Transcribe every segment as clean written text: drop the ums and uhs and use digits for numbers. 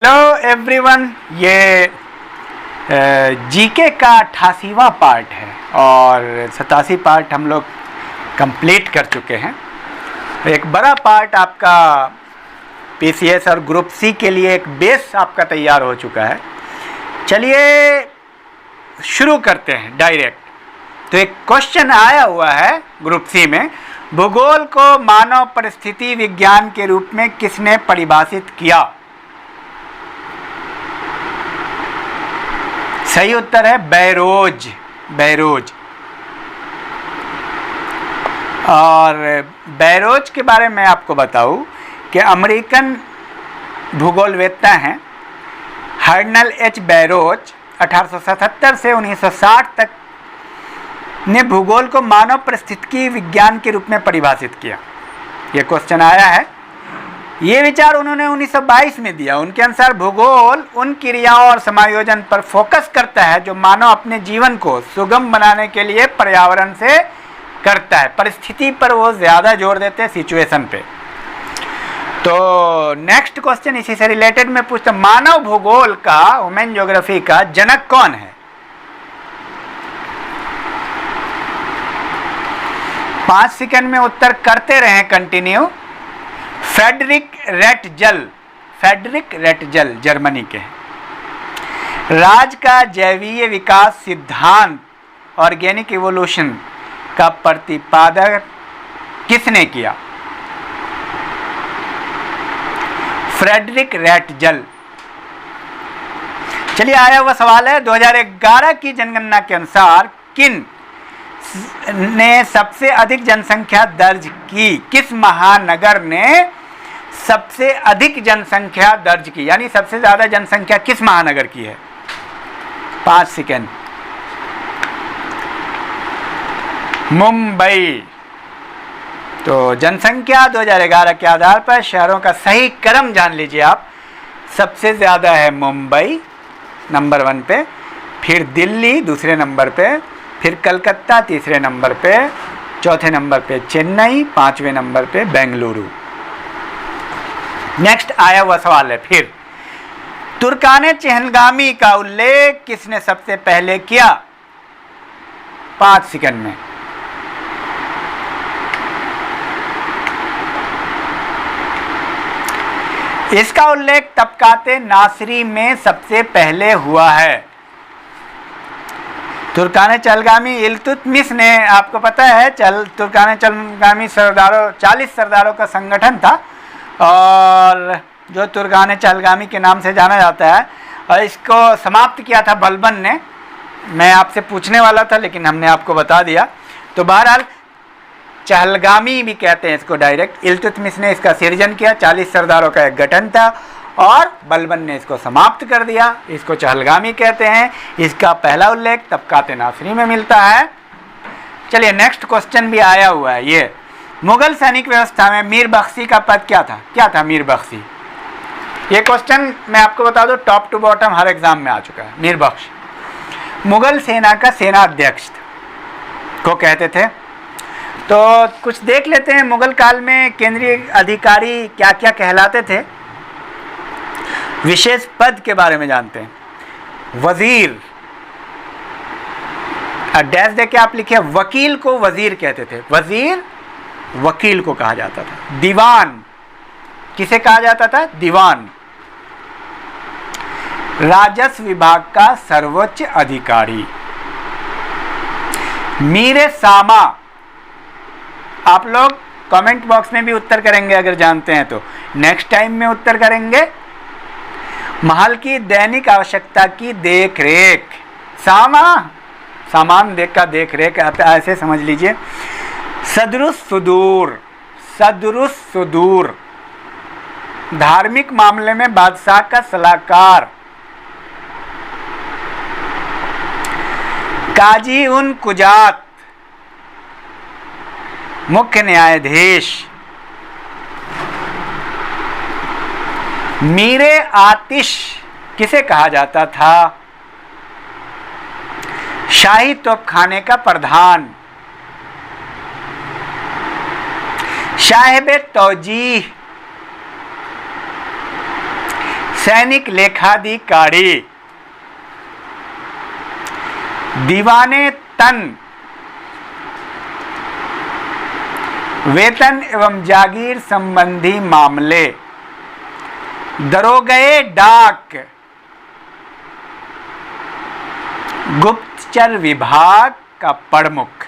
Hello everyone, ये GK का 88वां part है और 87 पार्ट हम लोग कंप्लीट कर चुके हैं। एक बड़ा पार्ट आपका पीसीएस और ग्रुप सी के लिए एक बेस आपका तैयार हो चुका है। चलिए शुरू करते हैं डायरेक्ट। तो एक क्वेश्चन आया हुआ है ग्रुप सी में, भूगोल को मानव परिस्थिति विज्ञान के रूप में किसने परिभाषित किया? सही उत्तर है बैरोज। बैरोज। और बैरोज के बारे में आपको बताऊं कि अमेरिकन भूगोलवेत्ता हैं हर्नल एच बैरोज 1877 से 1960 तक ने भूगोल को मानव परिस्थितिकी विज्ञान के रूप में परिभाषित किया। यह क्वेश्चन आया है। ये विचार उन्होंने 1922 में दिया। उनके अनुसार भूगोल उन क्रियाओं और समायोजन पर फोकस करता है जो मानव अपने जीवन को सुगम बनाने के लिए पर्यावरण से करता है। परिस्थिति पर वो ज़्यादा जोर देते हैं, सिचुएशन पे। तो नेक्स्ट क्वेश्चन इसी से रिलेटेड में पूछता, मानव भूगोल का, ह्यूमन ज्योग्राफी का जनक कौन है? 5 सेकंड में उत्तर करते रहें continue. Frederick Ratzel. Frederick Ratzel Germany के हैं। राज का जैवीय विकास सिद्धांत, ऑर्गेनिक इवोल्यूशन का प्रतिपादन किसने किया? Frederick Ratzel. चलिए आया हुआ सवाल है, 2011 की जनगणना के अनुसार किन ने सबसे अधिक जनसंख्या दर्ज की? किस महानगर ने सबसे अधिक जनसंख्या दर्ज की, यानी सबसे ज्यादा जनसंख्या किस महानगर की है? 5 सेकेंड। मुंबई। तो जनसंख्या 2011 के आधार पर शहरों का सही क्रम जान लीजिए आप। सबसे ज्यादा है मुंबई नंबर 1 पे, फिर दिल्ली दूसरे नंबर पे, फिर कलकत्ता तीसरे नंबर पे, चौथे नंबर पे चेन्नई, 5वें नंबर पे बेंगलुरु। नेक्स्ट आया हुआ सवाल है फिर, तुर्काने चहलगामी का उल्लेख किसने सबसे पहले किया? 5 सेकंड में। इसका उल्लेख तबकाते नासरी में सबसे पहले हुआ है। तुर्काने चहलगामी इल्तुतमिश ने, आपको पता है तुर्काने चहलगामी सरदारों 40 सरदारों का संगठन था और जो तुर्काने चहलगामी के नाम से जाना जाता है, और इसको समाप्त किया था बलबन ने। मैं आपसे पूछने वाला था लेकिन हमने आपको बता दिया। तो बहरहाल चहलगामी भी कहते हैं इसको डायरेक्ट। इल्तुतमिश ने इसका सृजन किया, 40 सरदारों का एक गठन था और बलबन ने इसको समाप्त कर दिया। इसको चहलगामी कहते हैं। इसका पहला उल्लेख तबकाते नासरी में मिलता है। चलिए नेक्स्ट क्वेश्चन भी आया हुआ है। ये मुगल सैनिक व्यवस्था में मीर बख्शी का पद क्या था? क्या था मीर बख्शी? ये क्वेश्चन मैं आपको बता दूं, टॉप टू बॉटम हर एग्जाम में आ चुका है। मीर बख्श मुगल सेना का सेनाध्यक्ष को कहते थे। तो कुछ देख लेते हैं, मुगल काल में केंद्रीय अधिकारी क्या क्या कहलाते थे, विशेष पद के बारे में जानते हैं। वजीर, डैश दे के आप लिखिए, वकील को वजीर कहते थे। वजीर वकील को कहा जाता था। दीवान किसे कहा जाता था? दीवान। राजस्व विभाग का सर्वोच्च अधिकारी। मीरे सामा, आप लोग कमेंट बॉक्स में भी उत्तर करेंगे अगर जानते हैं तो, नेक्स्ट टाइम में उत्तर करेंगे। महल की दैनिक आवश्यकता की देख रेख। सामान का देख रेख ऐसे समझ लीजिए। सदरुस सुदूर। सदरुस सुदूर धार्मिक मामले में बादशाह का सलाहकार। काजी उन कुजात मुख्य न्यायाधीश। मीरे आतिश किसे कहा जाता था? शाही तोपखाने का प्रधान। साहिब तौजीह सैनिक लेखाधिकारी, दीवाने तन, वेतन एवं जागीर संबंधी मामले, दरोगे डाक, गुप्तचर विभाग का प्रमुख।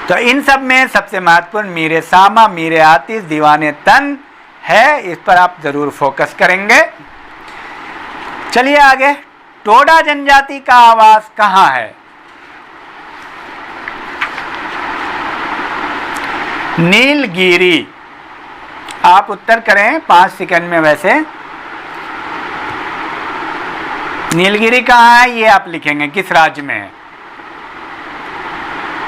तो इन सब में सबसे महत्वपूर्ण मीरे सामा, मीरे आतिश, दीवाने तन है, इस पर आप जरूर फोकस करेंगे। चलिए आगे, टोडा जनजाति का आवास कहाँ है? नीलगिरी। आप उत्तर करें 5 सेकंड में। वैसे नीलगिरी कहाँ है ये आप लिखेंगे, किस राज्य में है।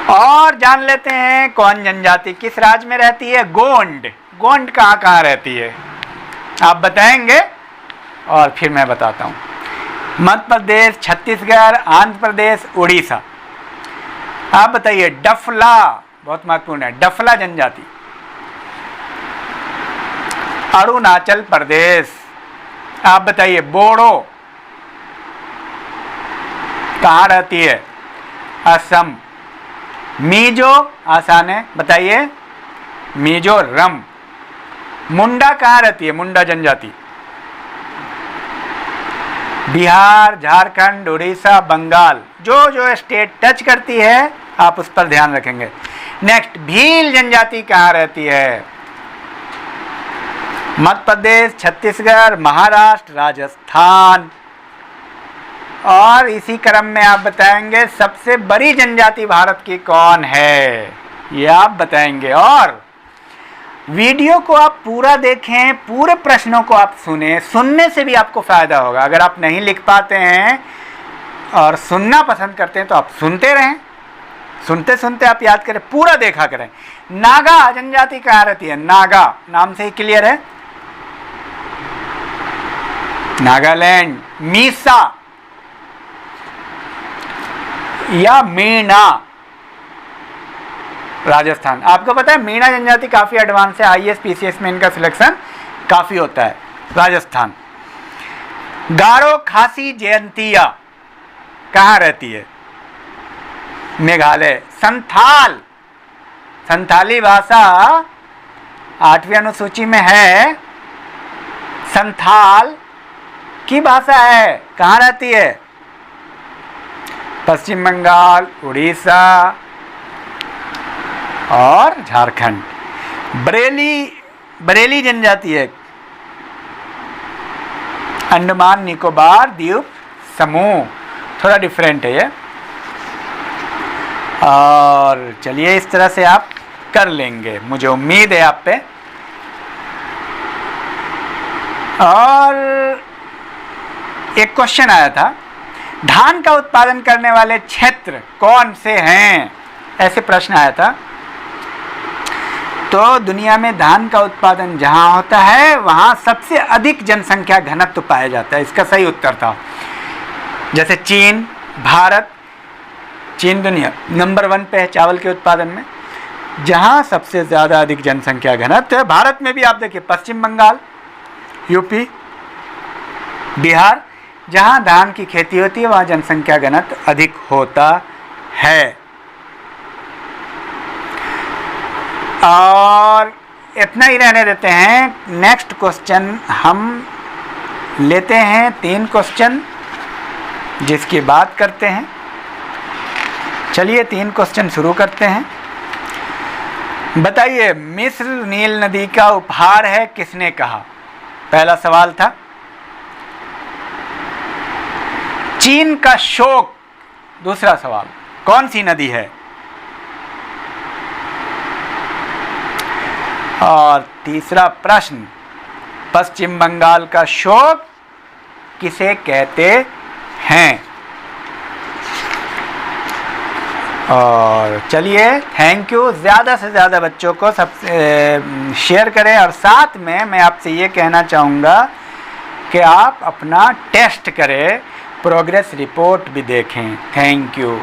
और जान लेते हैं कौन जनजाति किस राज्य में रहती है। गोंड। गोंड कहाँ कहाँ रहती है आप बताएंगे और फिर मैं बताता हूँ। मध्य प्रदेश, छत्तीसगढ़, आंध्र प्रदेश, उड़ीसा। आप बताइए। डफला, बहुत महत्वपूर्ण है, डफला जनजाति अरुणाचल प्रदेश। आप बताइए। बोडो कहाँ रहती है? असम। मीजो, आसान है, बताइए। मिजोरम। मुंडा कहाँ रहती है? मुंडा जनजाति बिहार, झारखंड, उड़ीसा, बंगाल। जो जो स्टेट टच करती है आप उस पर ध्यान रखेंगे। नेक्स्ट, भील जनजाति कहाँ रहती है? मध्य प्रदेश, छत्तीसगढ़, महाराष्ट्र, राजस्थान। और इसी क्रम में आप बताएंगे सबसे बड़ी जनजाति भारत की कौन है, ये आप बताएंगे। और वीडियो को आप पूरा देखें, पूरे प्रश्नों को आप सुने। सुनने से भी आपको फायदा होगा। अगर आप नहीं लिख पाते हैं और सुनना पसंद करते हैं तो आप सुनते रहें, सुनते सुनते आप याद करें, पूरा देखा करें। नागा जनजाति कहाँ रहती है? नागा नाम से ही क्लियर है, नागालैंड। मीसा या मीणा, राजस्थान। आपको पता है मीणा जनजाति काफी एडवांस है, IAS PCS में इनका सिलेक्शन काफी होता है, राजस्थान। गारो खासी जयंतिया कहाँ रहती है? मेघालय। संथाल, संथाली भाषा 8वीं अनुसूची में है। संथाल की भाषा है, कहाँ रहती है? पश्चिम बंगाल, उड़ीसा और झारखंड। बरेली जनजाति है, अंडमान निकोबार द्वीप समूह। थोड़ा डिफरेंट है ये। और चलिए इस तरह से आप कर लेंगे, मुझे उम्मीद है आप पे। और एक क्वेश्चन आया था, धान का उत्पादन करने वाले क्षेत्र कौन से हैं? ऐसे प्रश्न आया था। तो दुनिया में धान का उत्पादन जहां होता है वहां सबसे अधिक जनसंख्या घनत्व पाया जाता है। इसका सही उत्तर था जैसे चीन, भारत। चीन दुनिया नंबर 1 पे है चावल के उत्पादन में, जहां सबसे ज़्यादा अधिक जनसंख्या घनत्व है। भारत में भी आप देखिए पश्चिम बंगाल, यूपी, बिहार, जहां धान की खेती होती है वहां जनसंख्या घनत्व अधिक होता है। और इतना ही रहने देते हैं। नेक्स्ट क्वेश्चन हम लेते हैं, 3 क्वेश्चन जिसकी बात करते हैं। चलिए 3 क्वेश्चन शुरू करते हैं। बताइए, मिस्र नील नदी का उपहार है किसने कहा? पहला सवाल था। चीन का शोक, दूसरा सवाल, कौन सी नदी है? और तीसरा प्रश्न, पश्चिम बंगाल का शोक किसे कहते हैं? और चलिए, थैंक यू। ज़्यादा से ज़्यादा बच्चों को सबसे शेयर करें। और साथ में मैं आपसे ये कहना चाहूँगा कि आप अपना टेस्ट करें, प्रोग्रेस रिपोर्ट भी देखें। Thank you.